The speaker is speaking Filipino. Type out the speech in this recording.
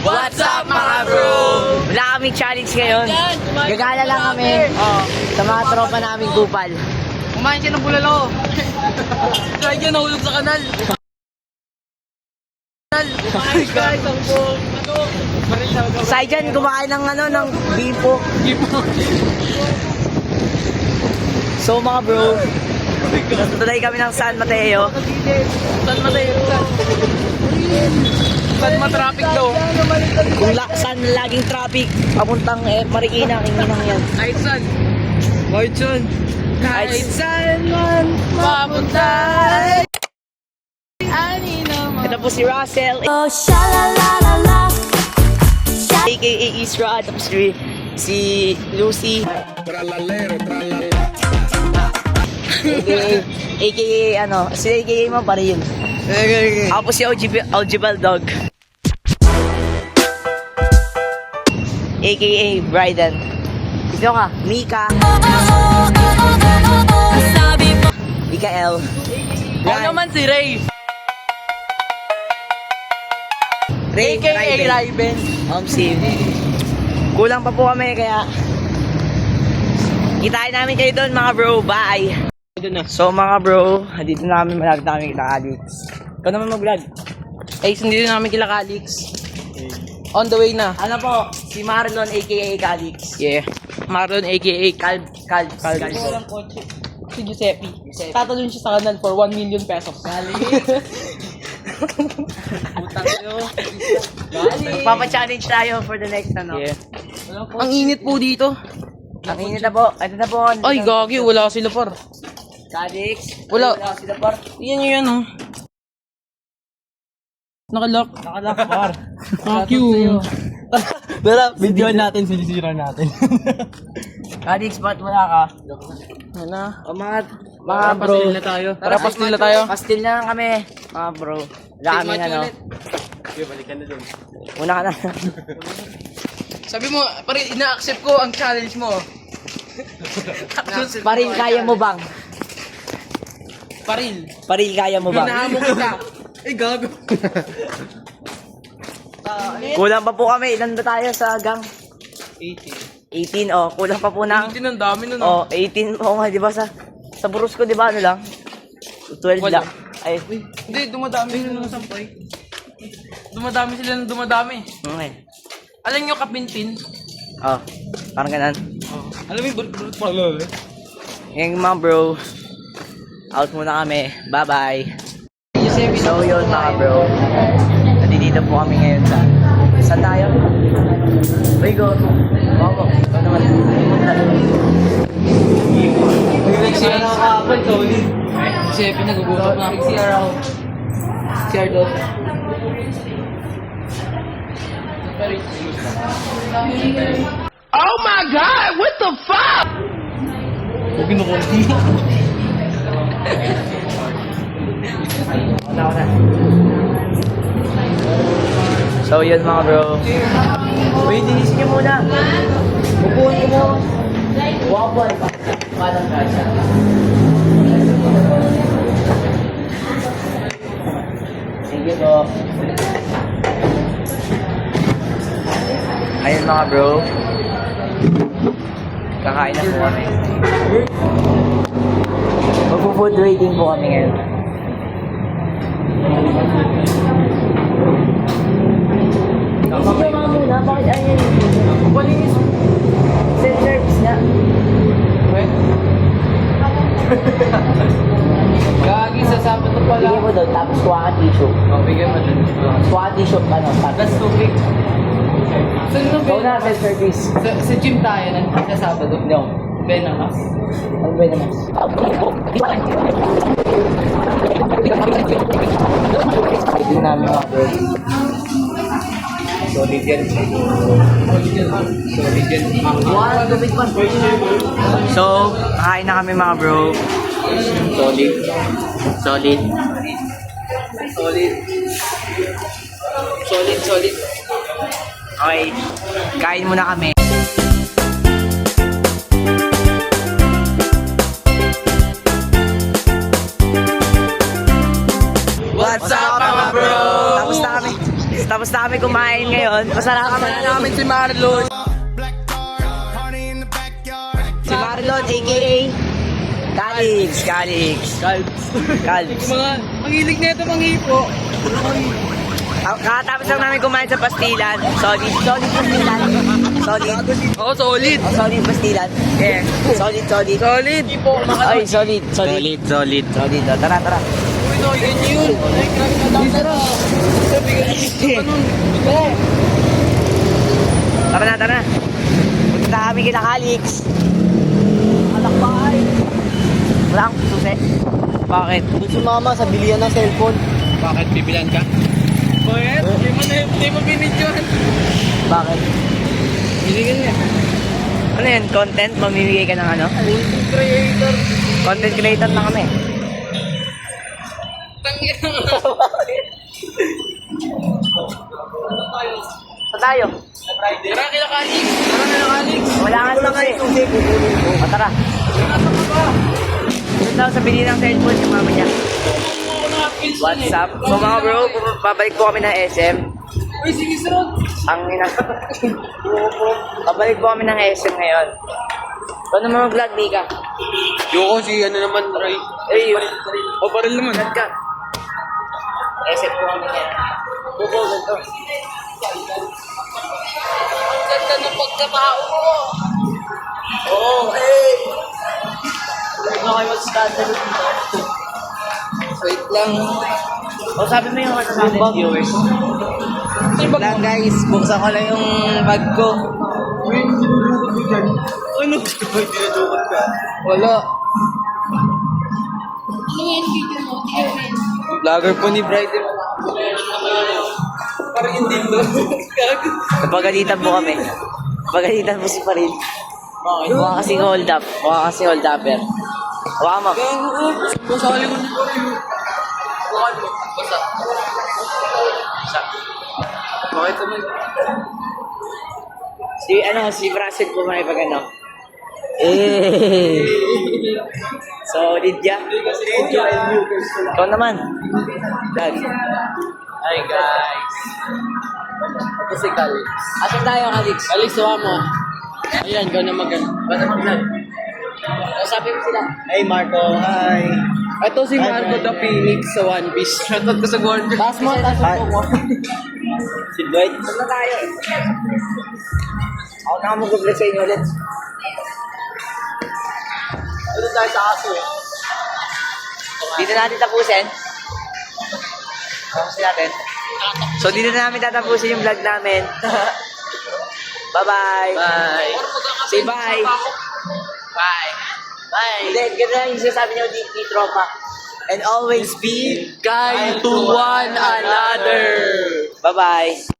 What's up mga bro? Wala kaming challenge ngayon. Gagala lang kami sa mga tropa naming kupal. Kumain siya ng bulalo. Kaya siya nahulog sa kanal. Guys, ang buong Say dyan, kumakain ng ng bimpo. So mga bro, natutuloy kami ng San Mateo. San Mateo. San matraffic daw. Kung saan laging traffic, papuntang Marikina, kinginang yan. Kahit saan. Kahit saan. Kahit saan man mapunta. Ito po si Russell, Oh, sha-la-la-la-la. aka Isra, tapos si Lucy, aka si aka mo pa rin. Ako po si Oljibal Dog, aka Bryden. Ito ka, Mika, Sabi mo, Mikael, Ako naman si Ray. Ray, AKA Ryben. Si kulang pa po kami kaya kitain namin kayo doon mga bro. Bye. So mga bro, dito na kami malag namin kita Alex. Ikaw naman mag-vlog. Ay, hindi na namin kila Calix. On the way na. Ano po, si Marlon aka Calix. Yeah. Marlon aka Calb. Walang kotse. Si Giuseppe. Tatalon siya sa kanal for 1 million pesos. Utang nyo. Magpapa-challenge tayo for the next Yeah. Ang init po dito. Ang init na po. Ito na po. Ay, gagi. Wala sila par. Calix. Wala. Sila par. Yan yun, oh. Nakalock. Nakalock par. Fuck you. Pero, video natin, sinisira natin. Calix, ba't wala ka? Wala. O mga bro. Pastil na tayo. Tara, pastil na tayo. Pastil na lang kami. Mga bro. Wala kami Balikan na dun. Una ka na. Sabi mo, pare, ina-accept ko ang challenge mo. Paril, kaya mo bang? Paril. Paril, kaya mo bang? Hinahamon kita. Ay, gago. Kulang pa po kami. Ilan ba tayo sa gang? 18. 18, oh. Kulang pa po ng... 18 ang dami nun. Oh, 18. Oo nga, di ba sa Brusco, di ba ano lang? 12 Wala. lang. Ay, Hindi, dumadami sila ng sampay. Dumadami sila ng dumadami. okay. Alam nyo, kapinpin? Oh, parang ganun. Alam mo yung burut pala. Yung mga bro, out muna kami. Bye-bye. So yun mga bro, nandito po kami ngayon sa... Saan tayo? Uy, go. Wow, ikaw naman. Nag-CR ako kapag, solid. Kasi pinagugutot na. Nag-CR ako. CR doon. Oh my God! What the fuck? Huwag na konti. So yun mga bro. Uy, dinis niyo muna. Upuan ko mo. Wapal. Parang kasha. Sige po. Ayun mga bro. Kakain na po kami. Magpo-food rating po kami ngayon. Sige mga muna, bakit ayan? Palinis. Self-service nga. Gagi sa Sabado pala. Bigyan mo doon, tapos kuha ka tissue. Oh, bigyan mo dun. Kuha ka tissue, ano, tapos. That's tubig. Saan nung Go na, self-service. sa gym tayo sa Sabado? No. Benamas. Ano ba naman? Ito namin mga bro. Solid yan. So, kain na kami mga bro. Solid. Solid. Solid. Okay, kain muna kami. What's up mga bro? Tapos na kami. tapos na kami kumain ngayon. Masarap na namin si Marlon. Si Marlon, a.k.a. Calix. Mga mahilig na ito manghipo. Kakatapos lang namin kumain sa pastilan. Solid pastilan. Solid. Oo, solid. Oh, solid pastilan. Yeah. Solid. Solid. Ay, solid. Oh, tara. Uy, no, yun. Ay, grabe na daw. Tara. Sabi ka Tara. Punta kami kina Calix. Alakbay. Wala kang susi. Bakit? Doon si mama sa bilihan ng cellphone. Bakit? Bibilan ka? Bakit? Di mo binidyohan. Bakit? Binigyan niya. Ano yan? Content? Mamimigay ka ng ano? Creator. Content creator na kami. Tangin. Saan tayo? Tara, kila Kalix. Wala nga susi. O, tara. Ito daw sa bili ng cellphone yung mama niya. What's up? So mga bro, babalik po kami ng SM. Uy, sige, sunod. Ang ina. Babalik po kami ng SM ngayon. Paano mo mag-vlog, Mika? Yoko si ano naman, Ray. Eh, O, paril naman. vlog ka. SM po kami ngayon. Buko, ganito. Ganda ng pagkatao mo. Oo, eh. Ano kayo mag-start na dito? Wait lang. O sabi mo yung ano sa ating viewers. Lang guys, buksan ko lang yung bag ko. Ano? Dinudukot ka. Wala. Vlogger po ni Bridie. Parang hindi doon. Napagalitan po kami. Napagalitan po si Farid. Mukha kasi hold up. Mukha kasi hold upper. Mukha mo. Masali mo ni Bridie. Bukan mo. Basta. Bakit naman? Si Brasil po may pag ano. Eh. Solid ya. Ikaw naman. Dag. Hi guys. Ito si Kalix. Asan tayo, Calix? Kalix, sawa mo. Ayan, ikaw na mag-vlog. Sabi mo sila. Hey Marco, hi. Ito si Marco the Phoenix sa One Piece. Shoutout ka sa One Piece. Taas mo mo. Si Dwight. Saan na tayo? Ako na mag-vlog sa inyo ulit. Ano tayo sa aso eh? Dito natin tapusin. Tapusin natin. So dito na namin tatapusin yung vlog namin. Bye-bye. Bye. Say bye. Bye. Bye. Hindi, ganda lang yung sinasabi niyo di tropa. And always be Kind to one another. Bye-bye.